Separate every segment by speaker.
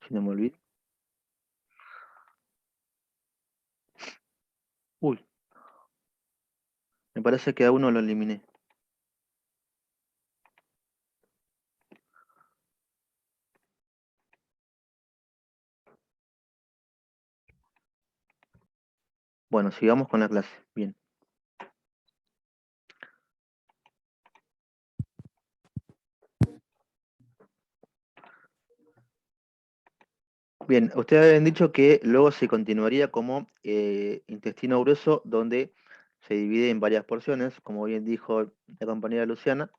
Speaker 1: Si no me olvido. Uy, me parece que a uno lo eliminé. Bueno, sigamos con la clase. Bien. Bien, ustedes habían dicho que luego se continuaría como intestino grueso, donde se divide en varias porciones, como bien dijo la compañera Luciana,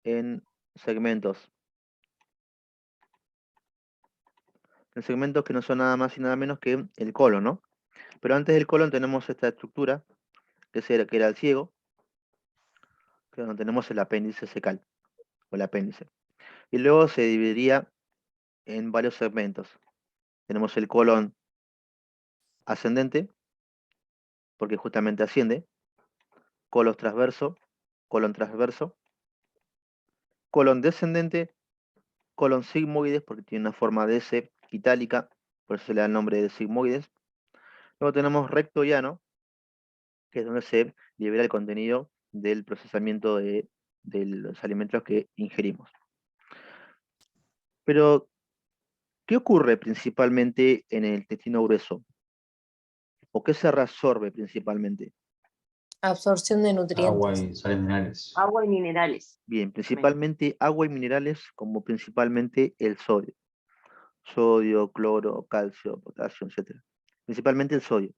Speaker 1: en segmentos. En segmentos que no son nada más y nada menos que el colon, ¿no? Pero antes del colon tenemos esta estructura, que era el ciego, que es donde tenemos el apéndice secal, o el apéndice. Y luego se dividiría en varios segmentos. Tenemos el colon ascendente, porque justamente asciende, colon transverso, colon descendente, colon sigmoides, porque tiene una forma de S itálica, por eso se le da el nombre de sigmoides. Luego tenemos recto llano, que es donde se libera el contenido del procesamiento de los alimentos que ingerimos. Pero, ¿qué ocurre principalmente en el intestino grueso? ¿O qué se reabsorbe principalmente?
Speaker 2: Absorción de
Speaker 3: Agua
Speaker 2: nutrientes.
Speaker 3: y sales minerales.
Speaker 4: Agua y minerales.
Speaker 1: Bien, principalmente agua y minerales, como principalmente el sodio. Sodio, cloro, calcio, potasio, etc. Principalmente el sodio.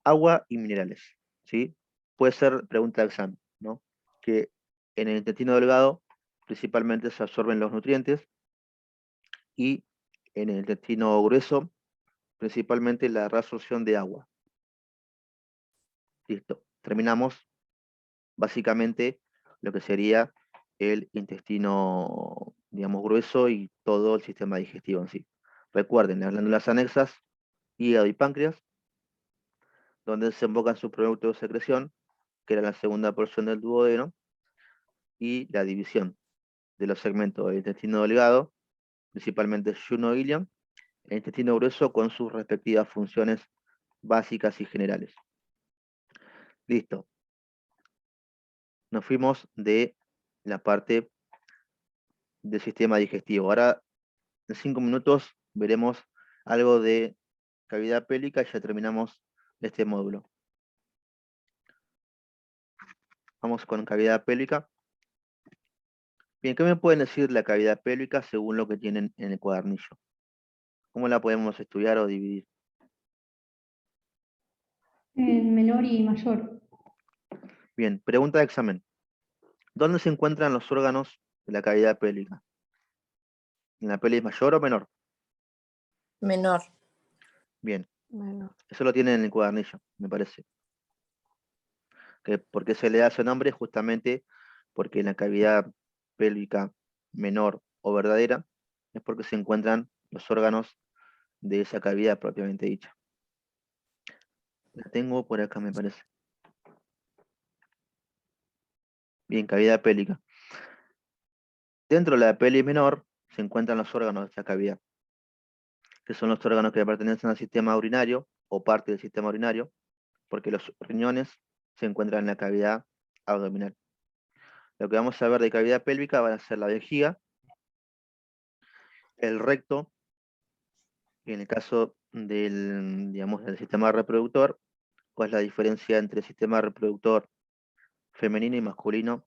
Speaker 1: Agua y minerales, ¿sí? Puede ser pregunta de examen, ¿no? Que en el intestino delgado principalmente se absorben los nutrientes y en el intestino grueso principalmente la reabsorción de agua. Listo. Terminamos básicamente lo que sería el intestino, digamos, grueso y todo el sistema digestivo en sí. Recuerden, las glándulas anexas, hígado y páncreas, donde se invocan sus productos de secreción, que era la segunda porción del duodeno, y la división de los segmentos del intestino delgado, principalmente Juno ilion, el intestino grueso con sus respectivas funciones básicas y generales. Listo. Nos fuimos de la parte del sistema digestivo. Ahora, en 5 minutos, veremos algo de cavidad pélvica y ya terminamos este módulo. Vamos con cavidad pélvica. Bien, ¿qué me pueden decir la cavidad pélvica según lo que tienen en el cuadernillo? ¿Cómo la podemos estudiar o dividir?
Speaker 5: En menor y mayor.
Speaker 1: Bien, pregunta de examen. ¿Dónde se encuentran los órganos de la cavidad pélvica? ¿En la pelvis mayor o menor?
Speaker 2: Menor.
Speaker 1: Bien,
Speaker 2: Menor.
Speaker 1: eso lo tienen en el cuadernillo, me parece. ¿Por qué se le da ese nombre? Justamente porque en la cavidad pélvica menor o verdadera es porque se encuentran los órganos de esa cavidad propiamente dicha. La tengo por acá, me parece. Bien, cavidad pélvica. Dentro de la pelvis menor se encuentran los órganos de esta cavidad, que son los órganos que pertenecen al sistema urinario o parte del sistema urinario, porque los riñones se encuentran en la cavidad abdominal. Lo que vamos a ver de cavidad pélvica va a ser la vejiga, el recto, y en el caso del, digamos, del sistema reproductor, pues la diferencia entre el sistema reproductor femenino y masculino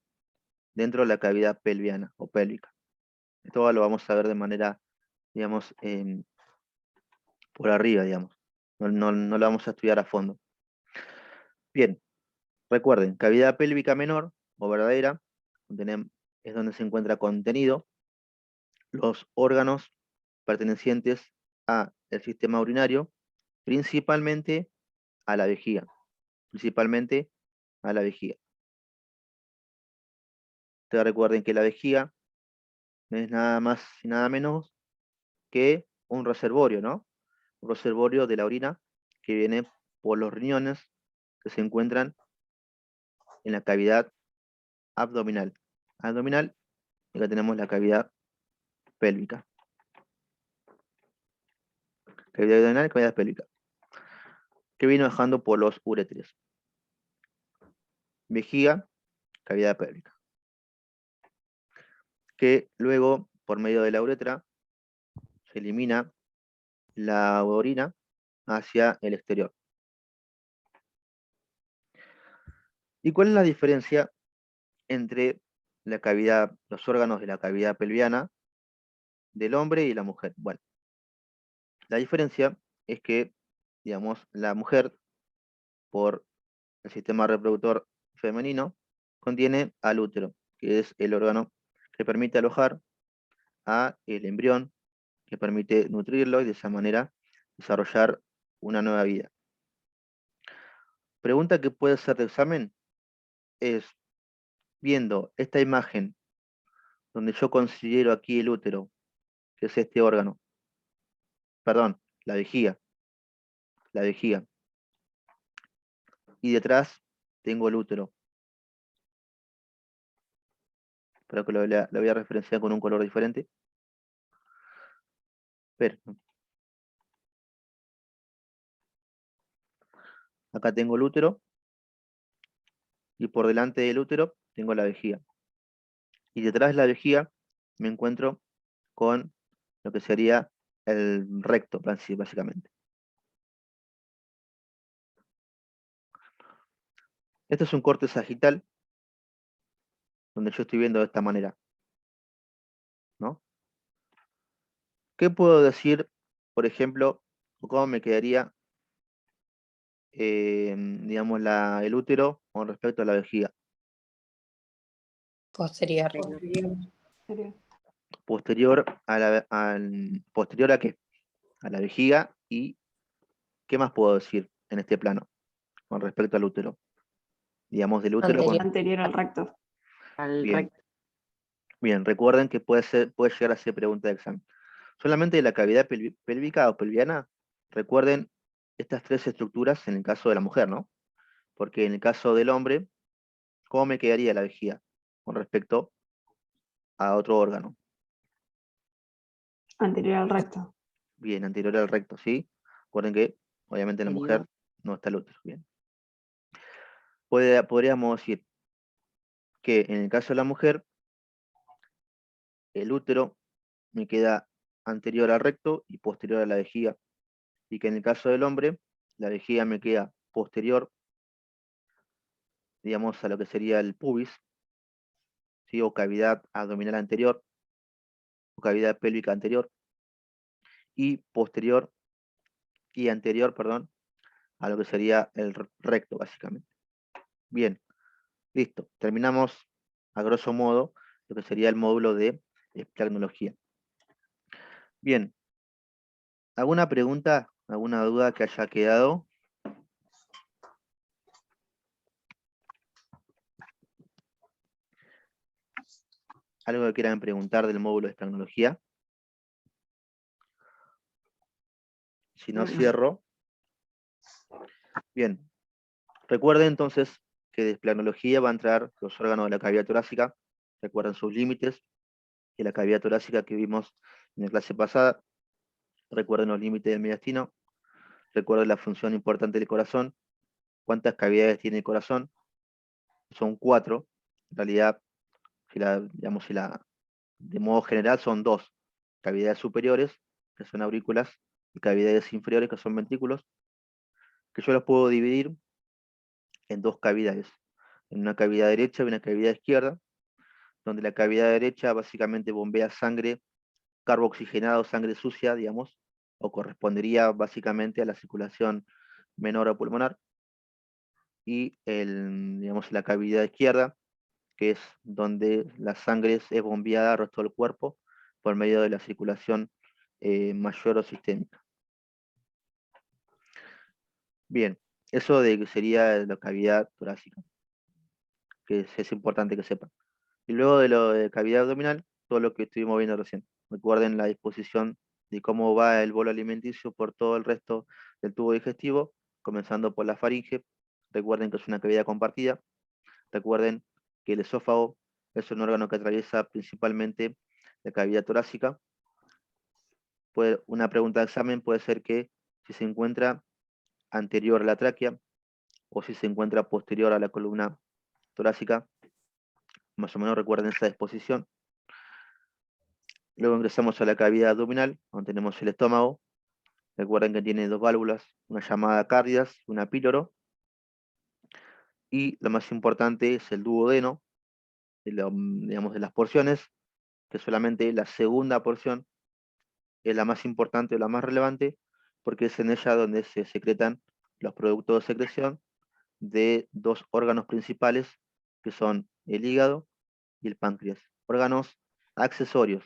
Speaker 1: dentro de la cavidad pelviana o pélvica. Esto lo vamos a ver de manera, digamos, por arriba, digamos. No lo vamos a estudiar a fondo. Bien, recuerden, cavidad pélvica menor o verdadera, es donde se encuentra contenido los órganos pertenecientes al sistema urinario, principalmente a la vejiga. Principalmente a la vejiga. Ustedes recuerden que la vejiga no es nada más y nada menos que un reservorio, ¿no? Un reservorio de la orina que viene por los riñones que se encuentran en la cavidad abdominal. Abdominal, y acá tenemos la cavidad pélvica. Cavidad abdominal y cavidad pélvica. Que vino bajando por los uréteres. Vejiga, cavidad pélvica. Que luego, por medio de la uretra, se elimina la orina hacia el exterior. ¿Y cuál es la diferencia entre la cavidad, los órganos de la cavidad pelviana del hombre y la mujer? Bueno, la diferencia es que, digamos, la mujer, por el sistema reproductor femenino, contiene al útero, que es el órgano que permite alojar a el embrión, que permite nutrirlo y de esa manera desarrollar una nueva vida. Pregunta que puede ser de examen es, viendo esta imagen donde yo considero aquí el útero, que es este órgano, perdón, la vejiga, y detrás tengo el útero, pero que lo voy a referenciar con un color diferente. Pero, acá tengo el útero, y por delante del útero tengo la vejiga. Y detrás de la vejiga me encuentro con lo que sería el recto, básicamente. Este es un corte sagital, donde yo estoy viendo de esta manera, ¿no? ¿Qué puedo decir, por ejemplo, o cómo me quedaría, digamos, el útero con respecto a la vejiga?
Speaker 2: Posterior.
Speaker 1: Posterior ¿posterior a qué? A la vejiga. ¿Y qué más puedo decir en este plano con respecto al útero? Digamos, del útero
Speaker 3: Anterior al recto.
Speaker 1: Bien. Bien, recuerden que puede llegar a ser pregunta de examen. Solamente de la cavidad pélvica o pelviana, recuerden estas tres estructuras en el caso de la mujer, ¿no? Porque en el caso del hombre, ¿cómo me quedaría la vejiga con respecto a otro órgano?
Speaker 3: Anterior al recto.
Speaker 1: Bien, anterior al recto, ¿sí? Recuerden que, obviamente, en la mujer no está el útero. Bien. Podríamos decir que en el caso de la mujer, el útero me queda anterior al recto y posterior a la vejiga. Y que en el caso del hombre, la vejiga me queda posterior, digamos, a lo que sería el pubis, ¿sí? O cavidad abdominal anterior, o cavidad pélvica anterior, y posterior y anterior, perdón, a lo que sería el recto, básicamente. Bien, listo. Terminamos a grosso modo lo que sería el módulo de esplagnología. Bien, ¿alguna pregunta, alguna duda que haya quedado? ¿Algo que quieran preguntar del módulo de esplagnología? Si no, cierro. Bien, recuerden entonces que de esplagnología va a entrar los órganos de la cavidad torácica. Recuerden sus límites de la cavidad torácica que vimos en la clase pasada. Recuerden los límites del mediastino. Recuerden la función importante del corazón. ¿Cuántas cavidades tiene el corazón? Son 4. En realidad, de modo general son 2. Cavidades superiores, que son aurículas, y cavidades inferiores, que son ventrículos, que yo los puedo dividir en 2 cavidades. En una cavidad derecha y una cavidad izquierda, donde la cavidad derecha básicamente bombea sangre carboxigenada o sangre sucia, digamos, o correspondería básicamente a la circulación menor o pulmonar, y digamos, la cavidad izquierda, que es donde la sangre es bombeada al resto del cuerpo por medio de la circulación mayor o sistémica. Bien, eso de que sería la cavidad torácica, que es importante que sepan. Y luego de lo de cavidad abdominal, todo lo que estuvimos viendo recién. Recuerden la disposición de cómo va el bolo alimenticio por todo el resto del tubo digestivo, comenzando por la faringe. Recuerden que es una cavidad compartida. Recuerden que el esófago es un órgano que atraviesa principalmente la cavidad torácica. una pregunta de examen puede ser que si se encuentra anterior a la tráquea o si se encuentra posterior a la columna torácica. Más o menos recuerden esa disposición. Luego ingresamos a la cavidad abdominal, donde tenemos el estómago. Recuerden que tiene dos válvulas, una llamada cárdidas y una píloro. Y lo más importante es el duodeno, digamos, de las porciones, que solamente la segunda porción es la más importante o la más relevante, porque es en ella donde se secretan los productos de secreción de dos órganos principales, que son el hígado y el páncreas. Órganos accesorios.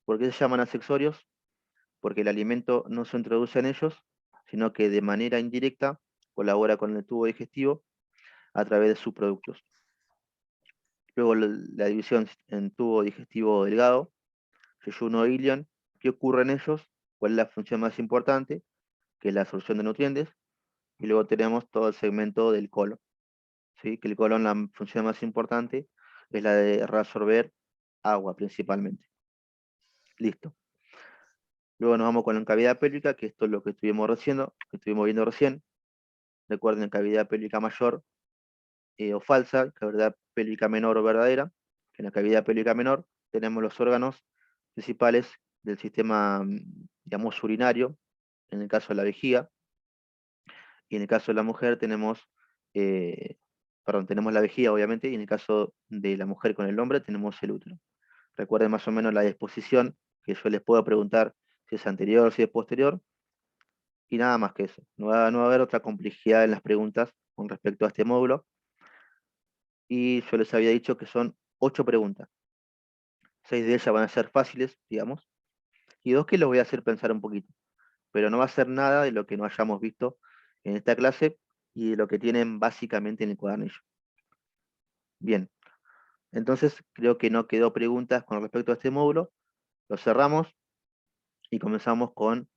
Speaker 1: ¿Por qué se llaman accesorios? Porque el alimento no se introduce en ellos, sino que de manera indirecta colabora con el tubo digestivo a través de sus productos. Luego la división en tubo digestivo delgado, yeyuno e ilion. ¿Qué ocurre en ellos? ¿Cuál es la función más importante? Que es la absorción de nutrientes. Y luego tenemos todo el segmento del colon. ¿Sí? Que el colon, la función más importante es la de reabsorber agua principalmente. Listo. Luego nos vamos con la cavidad pélvica, que esto es lo que estuvimos viendo recién. Recuerden, cavidad pélvica mayor o falsa, cavidad pélvica menor o verdadera. En la cavidad pélvica menor tenemos los órganos principales del sistema, digamos, urinario, en el caso de la vejiga. Y en el caso de la mujer tenemos la vejiga, obviamente, y en el caso de la mujer con el hombre tenemos el útero. Recuerden más o menos la disposición, que yo les puedo preguntar si es anterior o si es posterior, y nada más que eso. No va a haber otra complejidad en las preguntas con respecto a este módulo. Y yo les había dicho que son 8 preguntas. 6 de ellas van a ser fáciles, digamos, y 2 que los voy a hacer pensar un poquito. Pero no va a ser nada de lo que no hayamos visto en esta clase y de lo que tienen básicamente en el cuadernillo. Bien, entonces creo que no quedó preguntas con respecto a este módulo. Lo cerramos y comenzamos con,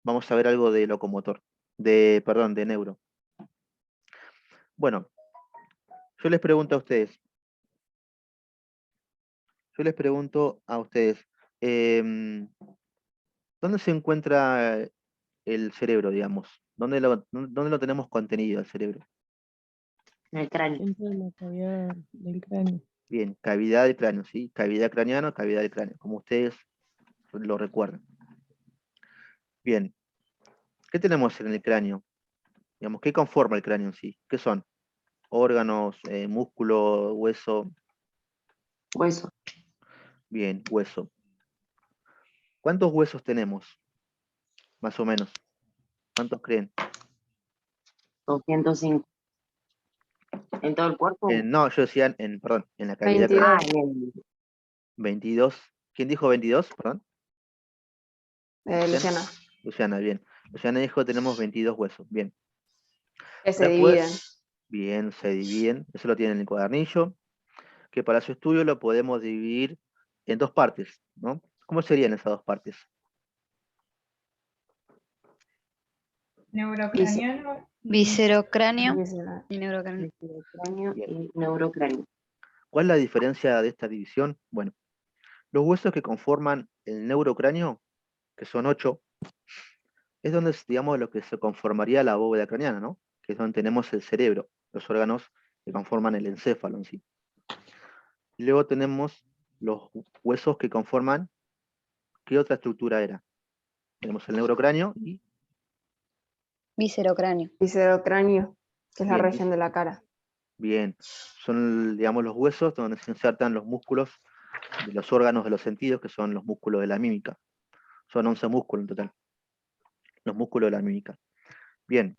Speaker 1: vamos a ver algo de locomotor, de neuro. Bueno, yo les pregunto a ustedes, ¿dónde se encuentra el cerebro, digamos? ¿Dónde lo tenemos contenido el cerebro?
Speaker 4: En el cráneo.
Speaker 6: Dentro de la cavidad del cráneo.
Speaker 1: Bien, cavidad del cráneo, ¿sí? Cavidad craneana, cavidad del cráneo, como ustedes lo recuerdan. Bien, ¿qué tenemos en el cráneo? Digamos, ¿qué conforma el cráneo en sí? ¿Qué son? Órganos, músculo, hueso.
Speaker 4: Hueso.
Speaker 1: Bien, hueso. ¿Cuántos huesos tenemos? Más o menos. ¿Cuántos creen?
Speaker 4: 205. ¿En todo el cuerpo?
Speaker 1: No, yo decía, en la cavidad
Speaker 3: 22.
Speaker 1: craneana.
Speaker 4: en
Speaker 1: 22. ¿Quién dijo 22? Perdón.
Speaker 3: Luciana.
Speaker 1: Luciana, bien. Luciana dijo que tenemos 22 huesos. Bien.
Speaker 3: Que se
Speaker 1: Después,
Speaker 3: dividen.
Speaker 1: bien, se dividen. Eso lo tienen en el cuadernillo. Que para su estudio lo podemos dividir en 2 partes, ¿no? ¿Cómo serían esas 2 partes?
Speaker 5: Neurocraniano.
Speaker 7: Viscerocráneo
Speaker 3: Visceral.
Speaker 7: y neurocráneo.
Speaker 4: cráneo
Speaker 1: Bien.
Speaker 4: y neurocráneo.
Speaker 1: ¿Cuál es la diferencia de esta división? Bueno, los huesos que conforman el neurocráneo, que son 8, es donde, digamos, lo que se conformaría la bóveda craneana, ¿no? Que es donde tenemos el cerebro, los órganos que conforman el encéfalo en sí. Y luego tenemos los huesos que conforman, ¿qué otra estructura era? Tenemos el neurocráneo y...
Speaker 7: Viscerocráneo.
Speaker 3: Viscerocráneo, que es la
Speaker 1: Bien,
Speaker 3: región de la cara.
Speaker 1: Bien, son, digamos, los huesos donde se insertan los músculos de los órganos de los sentidos, que son los músculos de la mímica. Son 11 músculos en total, los músculos de la mímica. Bien,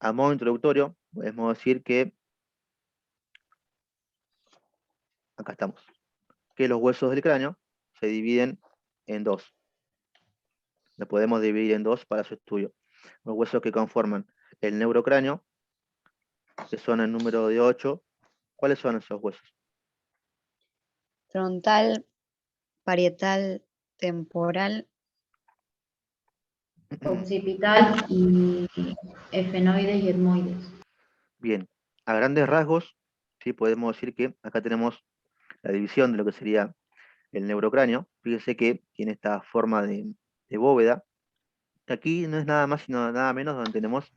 Speaker 1: a modo introductorio, podemos decir que, acá estamos, que los huesos del cráneo se dividen en 2. Lo podemos dividir en 2 para su estudio. Los huesos que conforman el neurocráneo, que son el número de 8, ¿cuáles son esos huesos?
Speaker 7: Frontal, parietal, temporal.
Speaker 5: Occipital y efenoides y etmoides.
Speaker 1: Bien, a grandes rasgos, ¿sí? Podemos decir que acá tenemos la división de lo que sería el neurocráneo, fíjense que tiene esta forma de bóveda. Aquí no es nada más sino nada menos donde tenemos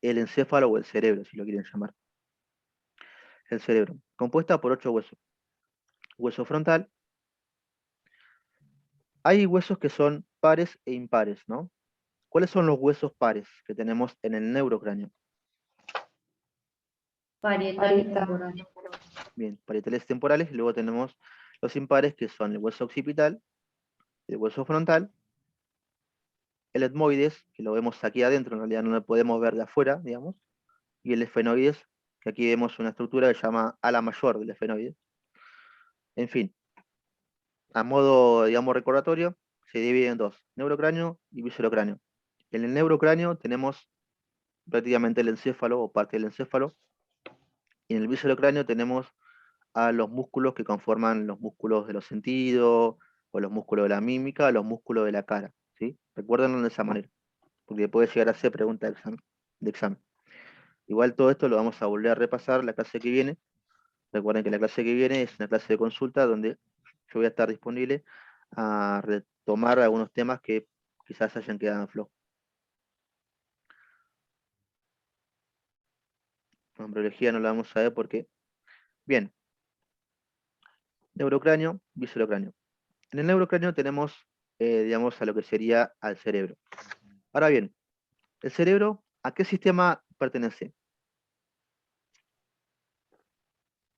Speaker 1: el encéfalo o el cerebro, si lo quieren llamar. El cerebro, compuesta por 8 huesos. Hueso frontal. Hay huesos que son pares e impares, ¿no? ¿Cuáles son los huesos pares que tenemos en el neurocráneo?
Speaker 5: Parietal y
Speaker 3: Parietal.
Speaker 5: temporal.
Speaker 1: Bien, parietales temporales, y luego tenemos los impares, que son el hueso occipital, el hueso frontal, el etmoides, que lo vemos aquí adentro, en realidad no lo podemos ver de afuera, digamos, y el esfenoides, que aquí vemos una estructura que se llama ala mayor del esfenoides. En fin, a modo, digamos, recordatorio, se divide en dos, neurocráneo y viscerocráneo. En el neurocráneo tenemos prácticamente el encéfalo o parte del encéfalo, y en el viscerocráneo tenemos a los músculos que conforman los músculos de los sentidos, o los músculos de la mímica, o los músculos de la cara, ¿sí? Recuérdenlo de esa manera, porque puede llegar a ser pregunta de examen. Igual todo esto lo vamos a volver a repasar la clase que viene. Recuerden que la clase que viene es una clase de consulta donde yo voy a estar disponible a retomar algunos temas que quizás hayan quedado flojos. Embriología no la vamos a ver porque... Bien. Neurocráneo, viscerocráneo. En el neurocráneo tenemos, digamos, a lo que sería al cerebro. Ahora bien, el cerebro, ¿a qué sistema pertenece?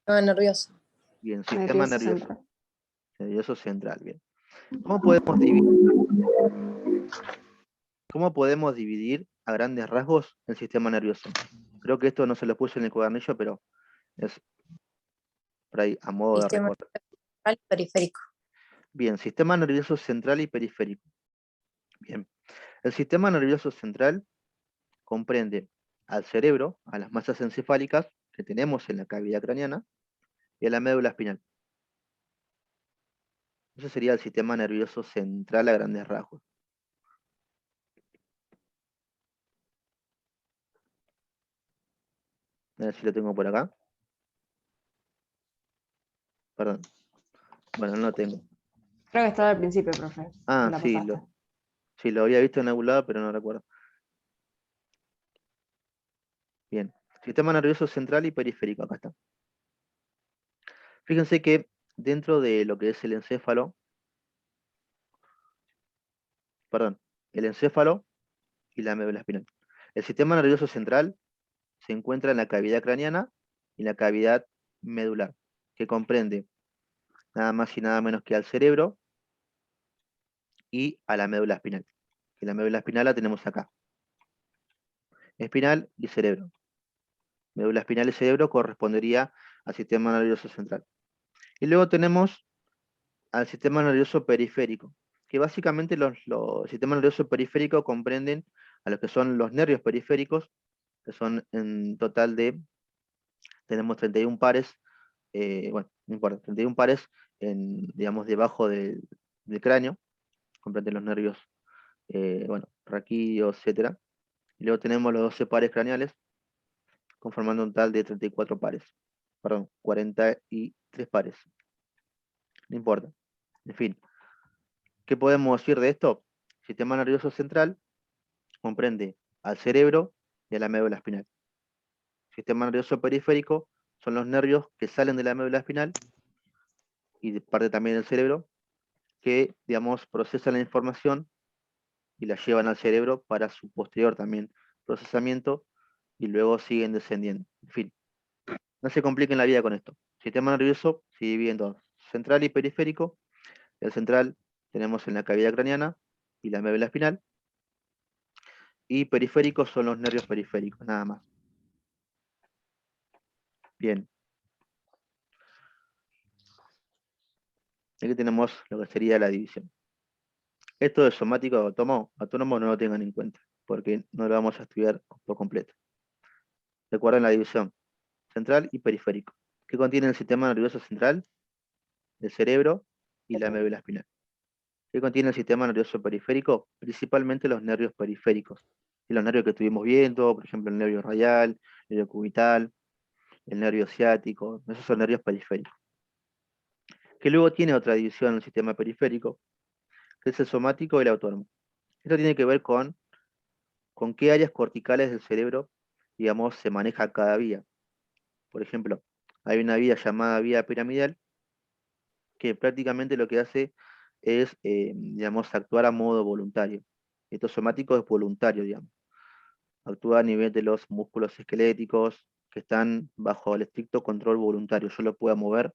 Speaker 2: Nervioso.
Speaker 1: Bien, sistema
Speaker 3: Nervioso
Speaker 1: nervioso.
Speaker 3: central.
Speaker 1: Nervioso central, bien. ¿Cómo podemos dividir a grandes rasgos el sistema nervioso? Creo que esto no se lo puse en el cuadernillo, pero es por ahí a modo de
Speaker 2: Sistema
Speaker 1: recuerdo.
Speaker 2: central y periférico.
Speaker 1: Bien, sistema nervioso central y periférico. Bien, el sistema nervioso central comprende al cerebro, a las masas encefálicas que tenemos en la cavidad craneana y a la médula espinal. Ese sería el sistema nervioso central a grandes rasgos. A ver si lo tengo por acá. Perdón. Bueno, no lo tengo.
Speaker 3: Creo que estaba al principio, profe.
Speaker 1: Ah,
Speaker 3: Me la
Speaker 1: sí,
Speaker 3: pasaste.
Speaker 1: lo había visto en algún lado, pero no recuerdo. Bien. Sistema nervioso central y periférico, acá está. Fíjense que dentro de lo que es el encéfalo, el encéfalo y la médula espinal. El sistema nervioso central se encuentra en la cavidad craneana y la cavidad medular, que comprende nada más y nada menos que al cerebro y a la médula espinal. Que la médula espinal la tenemos acá. Espinal y cerebro. Médula espinal y cerebro correspondería al sistema nervioso central. Y luego tenemos al sistema nervioso periférico, que básicamente los sistemas nerviosos periféricos comprenden a los que son los nervios periféricos, que son en total tenemos 31 pares, bueno, no importa, 31 pares, digamos, debajo del cráneo, comprenden los nervios, bueno, raquídeos, etcétera. Y luego tenemos los 12 pares craneales, conformando un total de 34 pares, perdón, 43 pares. No importa. En fin, ¿qué podemos decir de esto? El sistema nervioso central comprende al cerebro y a la médula espinal. El sistema nervioso periférico son los nervios que salen de la médula espinal y de parte también del cerebro, que, digamos, procesan la información y la llevan al cerebro para su posterior también procesamiento y luego siguen descendiendo. En fin, no se compliquen la vida con esto. El sistema nervioso se divide en dos, central y periférico. El central tenemos en la cavidad craneana y la médula espinal, y periféricos son los nervios periféricos, nada más. Bien. Aquí tenemos lo que sería la división. Esto de somático autónomo no lo tengan en cuenta, porque no lo vamos a estudiar por completo. Recuerden la división central y periférico. ¿Qué contiene el sistema nervioso central? El cerebro y la médula espinal. ¿Qué contiene el sistema nervioso periférico? Principalmente los nervios periféricos. Y los nervios que estuvimos viendo, por ejemplo, el nervio radial, el nervio cubital, el nervio ciático, esos son nervios periféricos. que luego tiene otra división en el sistema periférico, que es el somático y el autónomo. Esto tiene que ver con qué áreas corticales del cerebro, digamos, se maneja cada vía. Por ejemplo, hay una vía llamada vía piramidal, que prácticamente lo que hace es, digamos, actuar a modo voluntario. Esto somático es voluntario, digamos. Actúa a nivel de los músculos esqueléticos que están bajo el estricto control voluntario. Yo lo puedo mover,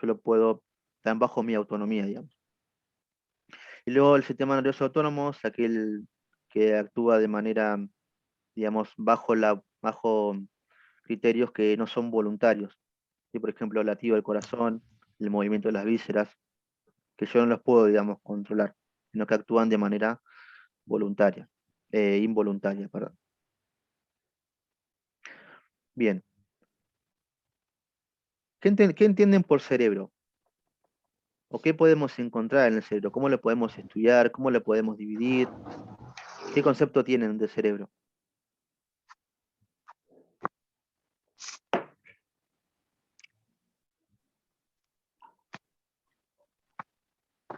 Speaker 1: yo lo puedo, están bajo mi autonomía, digamos. Y luego el sistema nervioso autónomo es aquel que actúa de manera, digamos, bajo criterios que no son voluntarios. ¿Sí? Por ejemplo, el latido del corazón, el movimiento de las vísceras, que yo no los puedo, digamos, controlar, sino que actúan de manera voluntaria, involuntaria, perdón. Bien. ¿Qué entienden por cerebro? ¿O qué podemos encontrar en el cerebro? ¿Cómo lo podemos estudiar? ¿Cómo lo podemos dividir? ¿Qué concepto tienen de cerebro?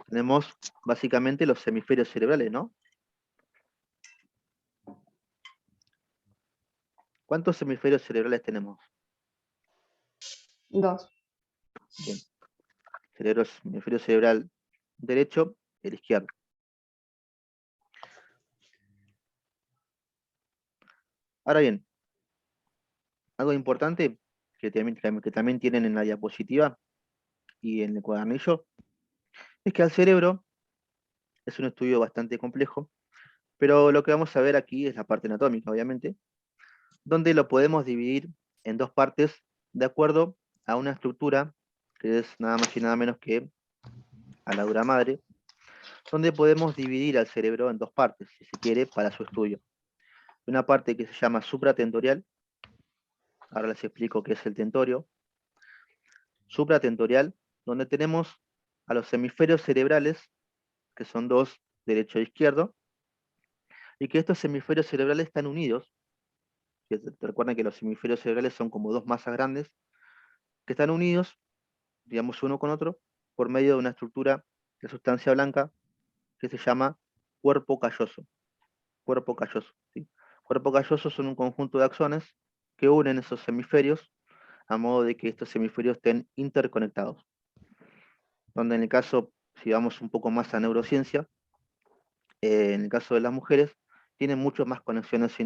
Speaker 1: Tenemos básicamente los hemisferios cerebrales, ¿no? ¿Cuántos hemisferios cerebrales tenemos?
Speaker 3: 2.
Speaker 1: Bien. Hemisferio cerebral derecho y el izquierdo. Ahora bien, algo importante que también tienen en la diapositiva y en el cuadernillo es que al cerebro es un estudio bastante complejo, pero lo que vamos a ver aquí es la parte anatómica, obviamente, donde lo podemos dividir en dos partes de acuerdo a una estructura que es nada más y nada menos que a la dura madre, donde podemos dividir al cerebro en dos partes, si se quiere, para su estudio. Una parte que se llama supratentorial, ahora les explico qué es el tentorio. Supratentorial, donde tenemos a los hemisferios cerebrales, que son dos, derecho e izquierdo, y que estos hemisferios cerebrales están unidos. Recuerden que los hemisferios cerebrales son como dos masas grandes, que están unidos, digamos, uno con otro, por medio de una estructura de sustancia blanca que se llama cuerpo calloso. Cuerpo calloso, ¿sí? Cuerpo calloso son un conjunto de axones que unen esos hemisferios a modo de que estos hemisferios estén interconectados. Donde en el caso, si vamos un poco más a neurociencia, en el caso de las mujeres, tienen mucho más conexiones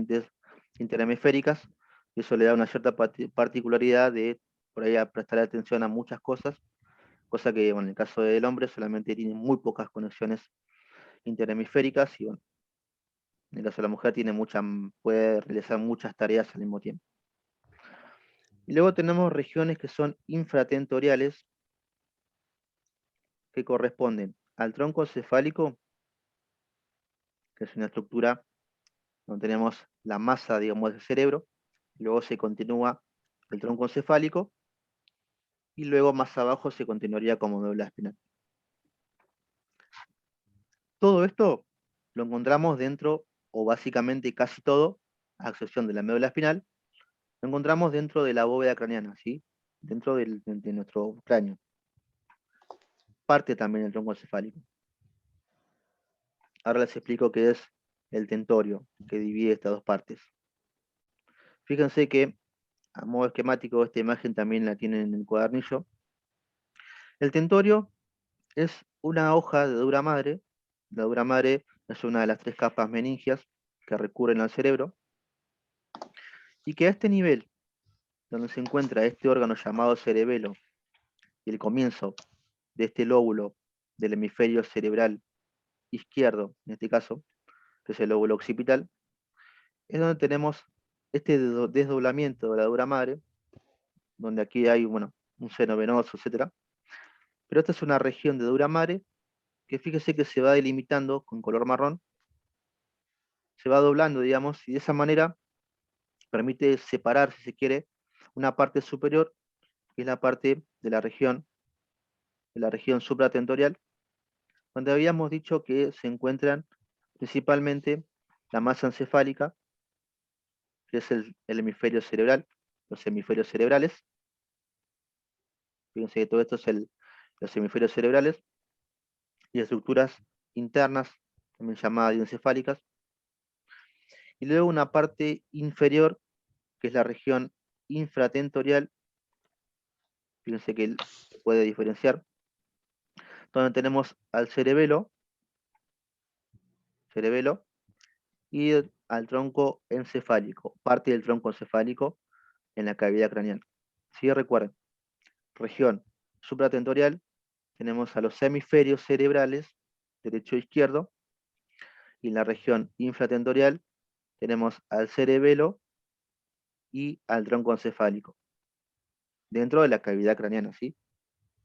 Speaker 1: interhemisféricas, y eso le da una cierta particularidad de por ahí a prestar atención a muchas cosas, cosa que bueno, en el caso del hombre solamente tiene muy pocas conexiones interhemisféricas, y bueno, en el caso de la mujer puede realizar muchas tareas al mismo tiempo. Y luego tenemos regiones que son infratentoriales, que corresponden al tronco cefálico, que es una estructura donde tenemos la masa, digamos, del cerebro, y luego se continúa el tronco cefálico, y luego más abajo se continuaría como médula espinal. Todo esto lo encontramos dentro, o básicamente casi todo, a excepción de la médula espinal, lo encontramos dentro de la bóveda craneana, ¿sí? Dentro de nuestro cráneo. Parte también del tronco cefálico. Ahora les explico qué es el tentorio, que divide estas dos partes. Fíjense que, a modo esquemático, esta imagen también la tienen en el cuadernillo. El tentorio es una hoja de dura madre. La dura madre es una de las 3 capas meningias que recurren al cerebro, y que a este nivel, donde se encuentra este órgano llamado cerebelo, y el comienzo de este lóbulo del hemisferio cerebral izquierdo, en este caso, que es el lóbulo occipital, es donde tenemos este desdoblamiento de la dura madre, donde aquí hay, bueno, un seno venoso, etc. Pero esta es una región de dura madre que fíjese que se va delimitando con color marrón, se va doblando, digamos, y de esa manera permite separar, si se quiere, una parte superior, que es la parte de la región supratentorial, donde habíamos dicho que se encuentran principalmente la masa encefálica, que es el hemisferio cerebral, los hemisferios cerebrales. Fíjense que todo esto es el los hemisferios cerebrales, y estructuras internas, también llamadas diencefálicas, y luego una parte inferior, que es la región infratentorial. Fíjense que se puede diferenciar, donde tenemos al cerebelo y al tronco encefálico, parte del tronco encefálico en la cavidad craneal. Si recuerden, región supratentorial, tenemos a los hemisferios cerebrales, derecho e izquierdo, y en la región infratentorial tenemos al cerebelo y al tronco encefálico, dentro de la cavidad craneana, ¿sí?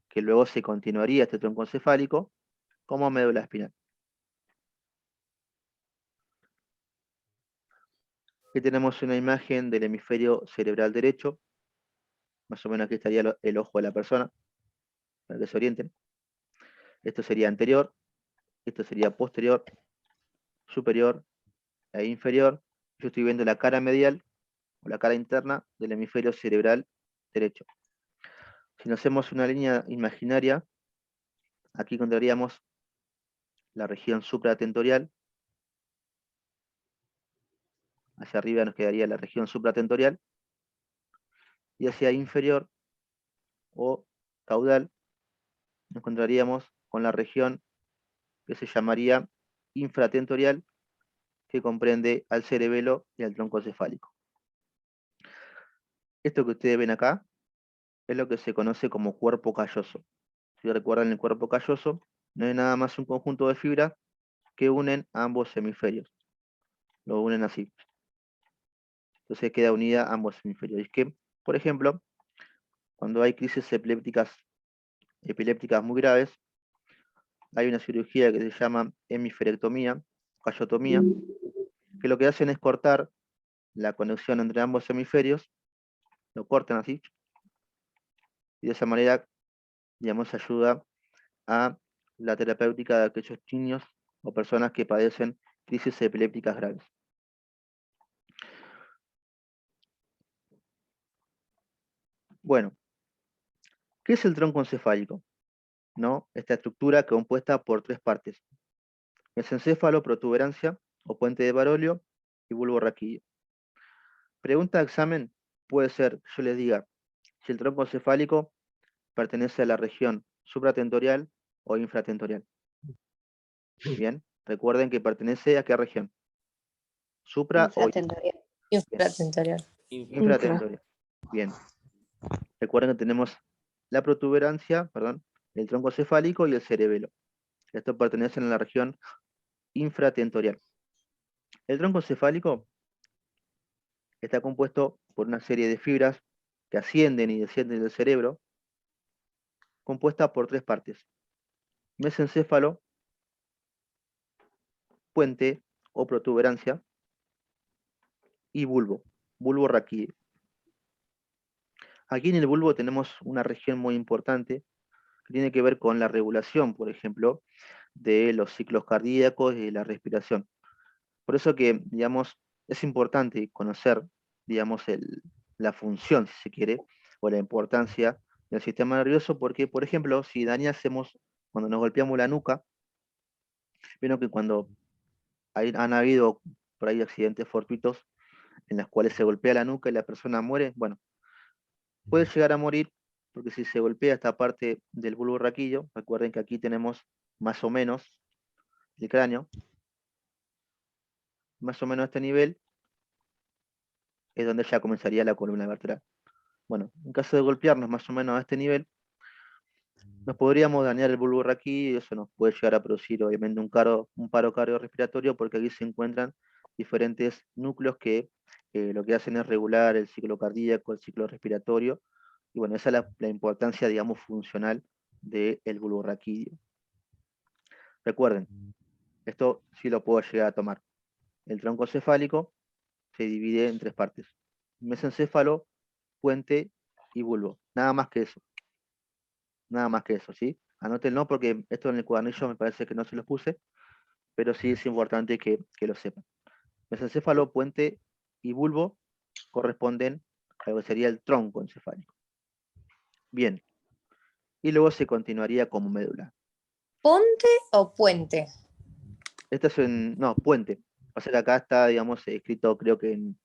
Speaker 1: Que luego se continuaría este tronco encefálico como médula espinal. Aquí tenemos una imagen del hemisferio cerebral derecho, más o menos aquí estaría el ojo de la persona, para que se orienten. Esto sería anterior, esto sería posterior, superior e inferior. Yo estoy viendo la cara medial o la cara interna del hemisferio cerebral derecho. Si nos hacemos una línea imaginaria, aquí encontraríamos la región supratentorial. Hacia arriba nos quedaría la región supratentorial. Y hacia inferior o caudal nos encontraríamos con la región que se llamaría infratentorial, que comprende al cerebelo y al tronco cefálico. Esto que ustedes ven acá es lo que se conoce como cuerpo calloso. Si recuerdan, el cuerpo calloso no es nada más un conjunto de fibras que unen ambos hemisferios. Lo unen así. Entonces queda unida ambos hemisferios. Es que, por ejemplo, cuando hay crisis epilépticas muy graves, hay una cirugía que se llama hemisferectomía, callotomía, que lo que hacen es cortar la conexión entre ambos hemisferios, lo cortan así, y de esa manera, digamos, ayuda a la terapéutica de aquellos niños o personas que padecen crisis epilépticas graves. Bueno, ¿qué es el tronco encefálico? ¿No? Esta estructura compuesta por tres partes: mesencéfalo, protuberancia o puente de Barolio y bulbo raquídeo. Pregunta de examen puede ser, yo les diga, si el tronco encefálico pertenece a la región supratentorial o infratentorial. Bien, recuerden que pertenece a qué región. Supra o
Speaker 2: Infratentorial. Infratentorial.
Speaker 1: infratentorial. Bien. Recuerden que tenemos la protuberancia, el tronco cefálico y el cerebelo. Estos pertenecen a la región infratentorial. El tronco cefálico está compuesto por una serie de fibras que ascienden y descienden del cerebro, compuesta por tres partes: mesencéfalo, puente o protuberancia, y bulbo raquídeo. Aquí en el bulbo tenemos una región muy importante que tiene que ver con la regulación, por ejemplo, de los ciclos cardíacos y de la respiración. Por eso que, digamos, es importante conocer, digamos, la función, si se quiere, o la importancia del sistema nervioso, porque, por ejemplo, si dañásemos, cuando nos golpeamos la nuca, vieron que cuando han habido por ahí accidentes fortuitos en los cuales se golpea la nuca y la persona muere, bueno, puede llegar a morir, porque si se golpea esta parte del bulbo raquídeo, recuerden que aquí tenemos más o menos el cráneo, más o menos a este nivel es donde ya comenzaría la columna vertebral. Bueno, en caso de golpearnos más o menos a este nivel, nos podríamos dañar el bulbo raquídeo y eso nos puede llegar a producir obviamente un paro cardiorrespiratorio, porque aquí se encuentran diferentes núcleos que lo que hacen es regular el ciclo cardíaco, el ciclo respiratorio, y bueno, esa es la importancia, digamos, funcional del bulbo raquídeo. Recuerden, esto sí lo puedo llegar a tomar. El tronco cefálico se divide en tres partes: mesencéfalo, puente y bulbo. Nada más que eso. Nada más que eso, ¿sí? Anótenlo porque esto en el cuadernillo me parece que no se los puse, pero sí es importante que lo sepan. Mesencéfalo, puente y bulbo corresponden a lo que sería el tronco encefálico. Bien. y luego se continuaría como médula.
Speaker 2: ¿Ponte o puente?
Speaker 1: Esta es no, puente. O sea que acá está, digamos, escrito creo que en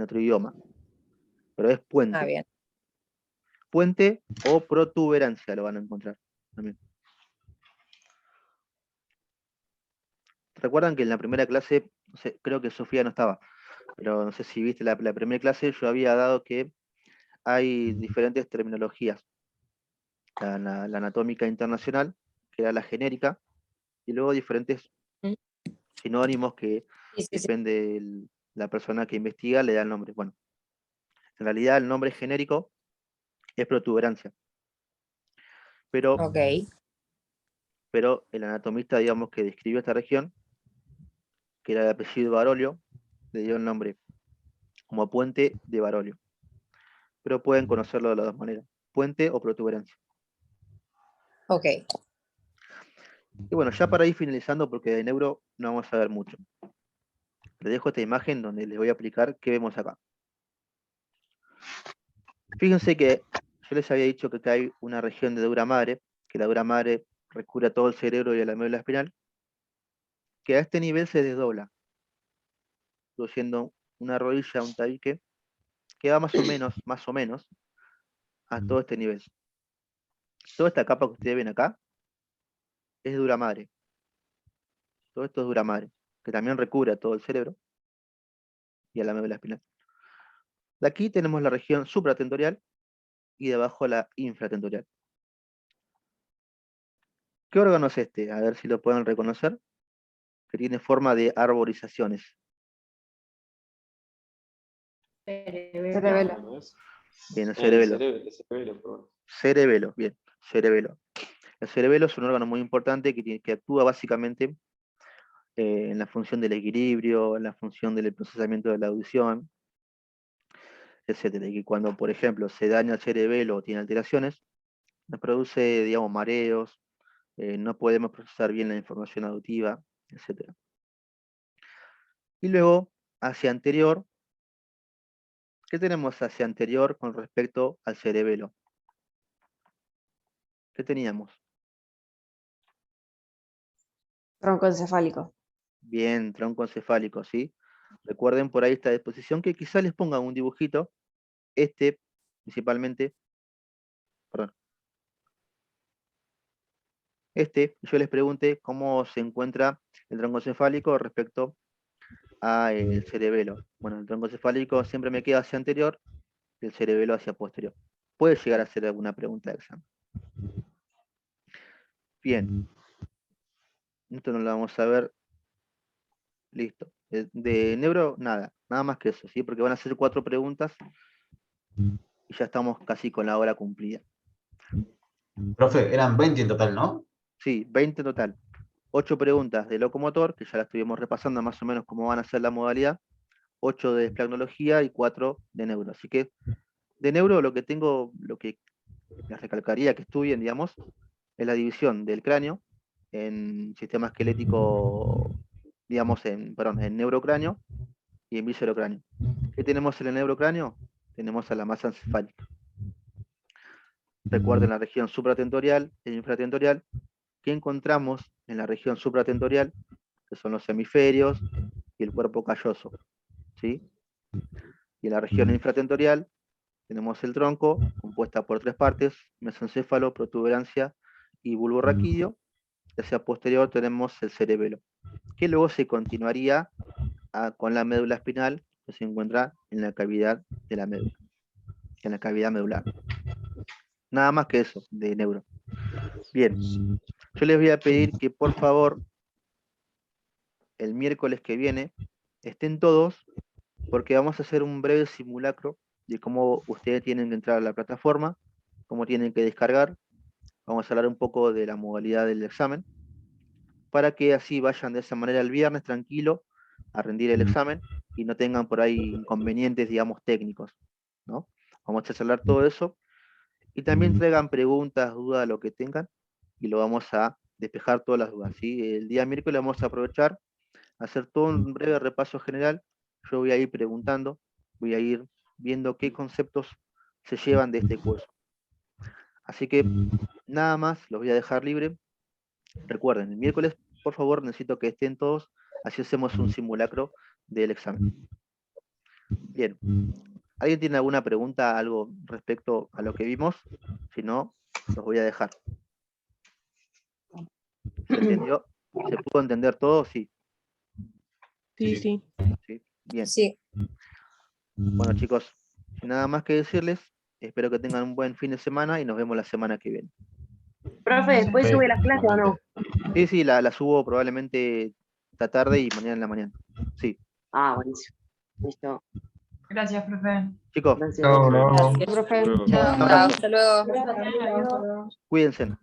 Speaker 1: otro idioma, pero es puente.
Speaker 2: Ah, bien.
Speaker 1: Puente o protuberancia lo van a encontrar también. ¿Recuerdan que en la primera clase, no sé, creo que Sofía no estaba, pero no sé si viste la primera clase, yo había dado que hay diferentes terminologías? La anatómica internacional, que era la genérica, y luego diferentes
Speaker 2: Mm.
Speaker 1: sinónimos que
Speaker 2: Sí, sí, sí.
Speaker 1: depende de la persona que investiga, le da el nombre. Bueno, en realidad el nombre genérico es protuberancia, pero
Speaker 2: Ok.
Speaker 1: el anatomista, digamos, que describió esta región, que era de apellido Barolio, le dio el nombre como puente de Barolio. Pero pueden conocerlo de las dos maneras, puente o protuberancia.
Speaker 2: Ok.
Speaker 1: Y bueno, ya para ir finalizando, porque de neuro no vamos a ver mucho, les dejo esta imagen donde les voy a explicar qué vemos acá. Fíjense que yo les había dicho que acá hay una región de dura madre, que la dura madre recubre a todo el cerebro y a la médula espinal, que a este nivel se desdobla, produciendo una rodilla, un tabique, que va más o menos, a todo este nivel. Toda esta capa que ustedes ven acá es dura madre. Todo esto es dura madre, que también recubre a todo el cerebro y a la médula espinal. De aquí tenemos la región supratentorial y debajo la infratentorial. ¿Qué órgano es este? A ver si lo pueden reconocer. Que tiene forma de arborizaciones.
Speaker 3: Cerebelo.
Speaker 1: Bien, el
Speaker 8: El
Speaker 1: cerebelo.
Speaker 8: cerebelo, perdón.
Speaker 1: Cerebelo, bien, cerebelo. El cerebelo es un órgano muy importante que actúa básicamente en la función del equilibrio, en la función del procesamiento de la audición, etcétera. Y que cuando, por ejemplo, se daña el cerebelo o tiene alteraciones, nos produce, digamos, mareos, no podemos procesar bien la información auditiva, etcétera. Y luego, hacia anterior, ¿qué tenemos hacia anterior con respecto al cerebelo? ¿Qué teníamos?
Speaker 3: Tronco encefálico.
Speaker 1: Bien, tronco encefálico, ¿sí? Recuerden por ahí esta disposición que quizá les pongan un dibujito, este principalmente, perdón, yo les pregunte cómo se encuentra el tronco encefálico respecto al cerebelo. Bueno, el tronco encefálico siempre me queda hacia anterior y el cerebelo hacia posterior. Puede llegar a ser alguna pregunta de examen. Bien, esto no lo vamos a ver. Listo. De neuro, nada más que eso, ¿sí? Porque van a ser 4 preguntas y ya estamos casi con la hora cumplida.
Speaker 9: Profe, eran 20 en total, ¿no?
Speaker 1: Sí, 20 en total. 8 preguntas de locomotor, que ya la estuvimos repasando más o menos cómo van a ser la modalidad. 8 de esplagnología y 4 de neuro. Así que de neuro lo que les recalcaría que estudien, digamos, es la división del cráneo en sistema esquelético, digamos, en neurocráneo y en viscerocráneo. ¿Qué tenemos en el neurocráneo? Tenemos a la masa encefálica. Recuerden la región supratentorial e infratentorial. ¿Qué encontramos en la región supratentorial? Que son los hemisferios y el cuerpo calloso, ¿sí? Y en la región infratentorial tenemos el tronco, compuesta por 3 partes, mesencéfalo, protuberancia y bulbo raquídeo. Hacia posterior tenemos el cerebelo, que luego se continuaría con la médula espinal, que se encuentra en la cavidad de la médula, en la cavidad medular. Nada más que eso, de neuro. Bien, yo les voy a pedir que por favor, el miércoles que viene, estén todos, porque vamos a hacer un breve simulacro de cómo ustedes tienen que entrar a la plataforma, cómo tienen que descargar. Vamos a hablar un poco de la modalidad del examen, para que así vayan de esa manera el viernes tranquilo a rendir el examen y no tengan por ahí inconvenientes, digamos, técnicos, ¿no? Vamos a charlar todo eso y también traigan preguntas, dudas, lo que tengan y lo vamos a despejar todas las dudas, ¿sí? El día miércoles vamos a aprovechar a hacer todo un breve repaso general. Yo voy a ir preguntando, voy a ir viendo qué conceptos se llevan de este curso. Así que nada más, los voy a dejar libre. Recuerden, el miércoles, por favor, necesito que estén todos, así hacemos un simulacro del examen. Bien. ¿Alguien tiene alguna pregunta, algo respecto a lo que vimos? Si no, los voy a dejar. ¿Se entendió? ¿Se pudo entender todo? Sí.
Speaker 6: Sí, sí.
Speaker 1: ¿Sí? Bien.
Speaker 2: Sí.
Speaker 1: Bueno, chicos, sin nada más que decirles, espero que tengan un buen fin de semana y nos vemos la semana que viene.
Speaker 4: Profe, ¿después
Speaker 9: Sí,
Speaker 4: sube las clases o no?
Speaker 1: Sí, sí, la subo probablemente esta tarde y mañana en la mañana. Sí.
Speaker 4: Ah, buenísimo. Listo.
Speaker 8: Gracias, profe.
Speaker 1: Chicos,
Speaker 4: Gracias.
Speaker 3: Gracias, profe.
Speaker 2: Chao,
Speaker 1: abrazo.
Speaker 2: hasta luego.
Speaker 1: Cuídense.